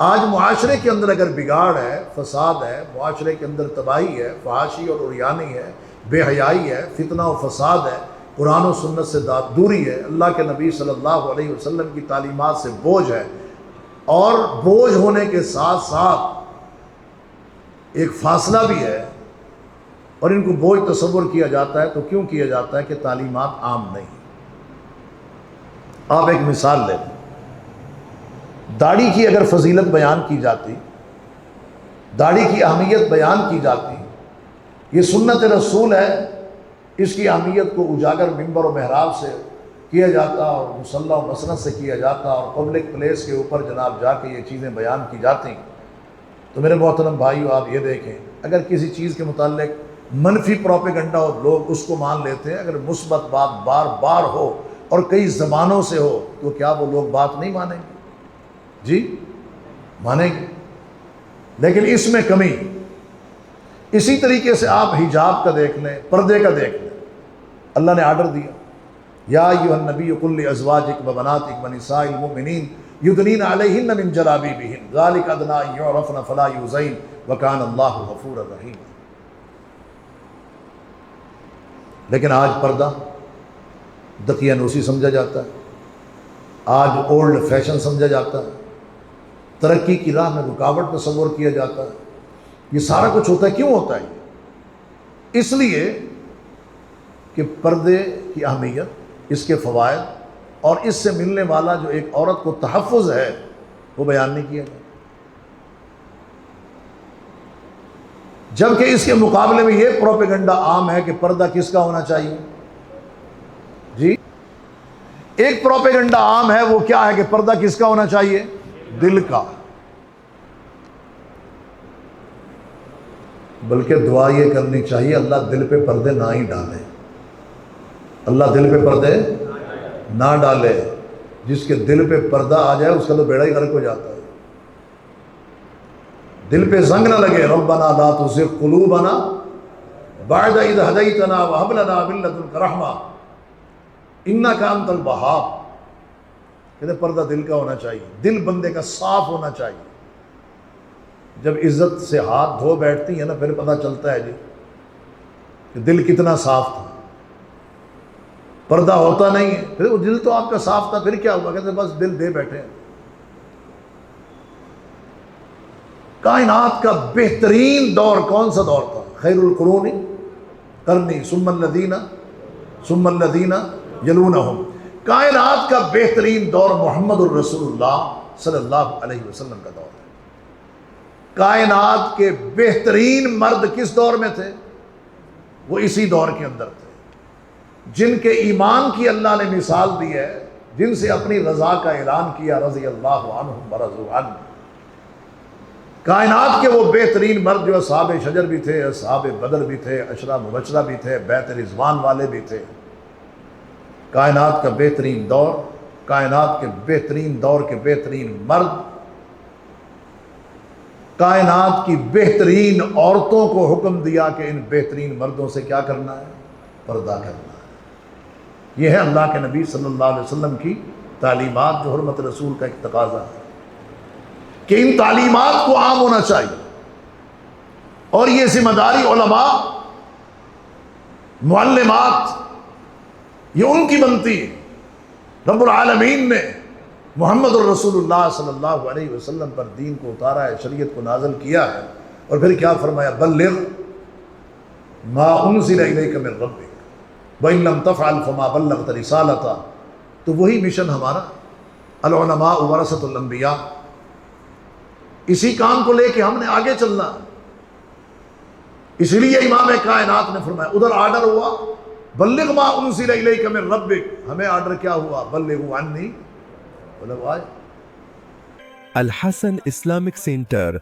آج معاشرے کے اندر اگر بگاڑ ہے، فساد ہے، معاشرے کے اندر تباہی ہے، فحاشی اور عریانی ہے، بے حیائی ہے، فتنہ و فساد ہے، قرآن و سنت سے دوری ہے، اللہ کے نبی صلی اللہ علیہ وسلم کی تعلیمات سے بوجھ ہے، اور بوجھ ہونے کے ساتھ ساتھ ایک فاصلہ بھی ہے، اور ان کو بوجھ تصور کیا جاتا ہے تو کیوں کیا جاتا ہے کہ تعلیمات عام نہیں۔ آپ ایک مثال لیں، داڑھی کی اگر فضیلت بیان کی جاتی، داڑھی کی اہمیت بیان کی جاتی، یہ سنت رسول ہے، اس کی اہمیت کو اجاگر ممبر و محراب سے کیا جاتا اور مصلی و مسند سے کیا جاتا اور پبلک پلیس کے اوپر جناب جا کے یہ چیزیں بیان کی جاتی، تو میرے محترم بھائیو آپ یہ دیکھیں، اگر کسی چیز کے متعلق منفی پروپیگنڈا ہو لوگ اس کو مان لیتے ہیں، اگر مثبت بات بار بار ہو اور کئی زبانوں سے ہو تو کیا وہ لوگ بات نہیں مانیں گے؟ جی مانیں گے، لیکن اس میں کمی۔ اسی طریقے سے آپ حجاب کا دیکھ لیں، پردے کا دیکھ لیں، اللہ نے آرڈر دیا، یا ایھا النبی قل لازواجک و بناتک و نساء المؤمنین یدنین علیہن من جلابیبہن ذلک ادنی ان یعرفن فلا یؤذین وکان اللہ غفورا رحیما۔ لیکن آج پردہ دقیانوسی سمجھا جاتا ہے، آج اولڈ فیشن سمجھا جاتا ہے، ترقی کی راہ میں رکاوٹ تصور کیا جاتا ہے۔ یہ سارا کچھ ہوتا ہے، کیوں ہوتا ہے؟ اس لیے کہ پردے کی اہمیت، اس کے فوائد اور اس سے ملنے والا جو ایک عورت کو تحفظ ہے وہ بیان نہیں کیا جاتا، جبکہ اس کے مقابلے میں یہ پروپیگنڈا عام ہے کہ پردہ کس کا ہونا چاہیے؟ جی ایک پروپیگنڈا عام ہے، وہ کیا ہے کہ پردہ کس کا ہونا چاہیے؟ دل کا۔ بلکہ دعا یہ کرنی چاہیے اللہ دل پہ پردے نہ ہی ڈالے، اللہ دل پہ پردے نہ ڈالے۔ جس کے دل پہ پردہ آ جائے اس کا تو بیڑا ہی غرق ہو جاتا ہے۔ دل پہ زنگ نہ لگے، ربنا لا تزغ قلوبنا بعد اذ ہدیتنا وہب لنا من لدنک رحمہ انک انت الوہاب۔ کہتے پردہ دل کا ہونا چاہیے، دل بندے کا صاف ہونا چاہیے۔ جب عزت سے ہاتھ دھو بیٹھتی ہیں نا پھر پتہ چلتا ہے جی کہ دل کتنا صاف تھا۔ پردہ ہوتا نہیں ہے، پھر وہ دل تو آپ کا صاف تھا، پھر کیا ہوا؟ کہتے بس دل دے بیٹھے ہیں۔ کائنات کا بہترین دور کون سا دور تھا؟ خیر القرون قرنی ثم الذین یلونہم۔ کائنات کا بہترین دور محمد الرسول اللہ صلی اللہ علیہ وسلم کا دور ہے۔ کائنات کے بہترین مرد کس دور میں تھے؟ وہ اسی دور کے اندر تھے، جن کے ایمان کی اللہ نے مثال دی ہے، جن سے اپنی رضا کا اعلان کیا، رضی اللہ عنہم ورضوا عنہ۔ کائنات کے وہ بہترین مرد جو اصحاب شجر بھی تھے، اصحاب بدر بھی تھے، عشرہ مبشرہ بھی تھے، بیعت رضوان والے بھی تھے۔ کائنات کا بہترین دور، کائنات کے بہترین دور کے بہترین مرد، کائنات کی بہترین عورتوں کو حکم دیا کہ ان بہترین مردوں سے کیا کرنا ہے؟ پردہ کرنا ہے۔ یہ ہے اللہ کے نبی صلی اللہ علیہ وسلم کی تعلیمات، جو حرمت رسول کا ایک تقاضا ہے کہ ان تعلیمات کو عام ہونا چاہیے، اور یہ ذمہ داری علماء، معلمات، یہ ان کی بنتی ہے۔ رب العالمین نے محمد الرسول اللہ صلی اللہ علیہ وسلم پر دین کو اتارا ہے، شریعت کو نازل کیا ہے، اور پھر کیا فرمایا؟ بلغ ما انزل الیک من ربک وان لم تفعل فما بلغت رسالتہ۔ تو وہی مشن ہمارا، العلماء ورثۃ الانبیاء، اسی کام کو لے کے ہم نے آگے چلنا۔ اس لیے امام کائنات نے فرمایا، ادھر آرڈر ہوا بلغ ما انزل الیک من ربک، ہمیں آرڈر کیا ہوا؟ بلغوا عنی ولو آیہ۔ الحسن اسلامک سینٹر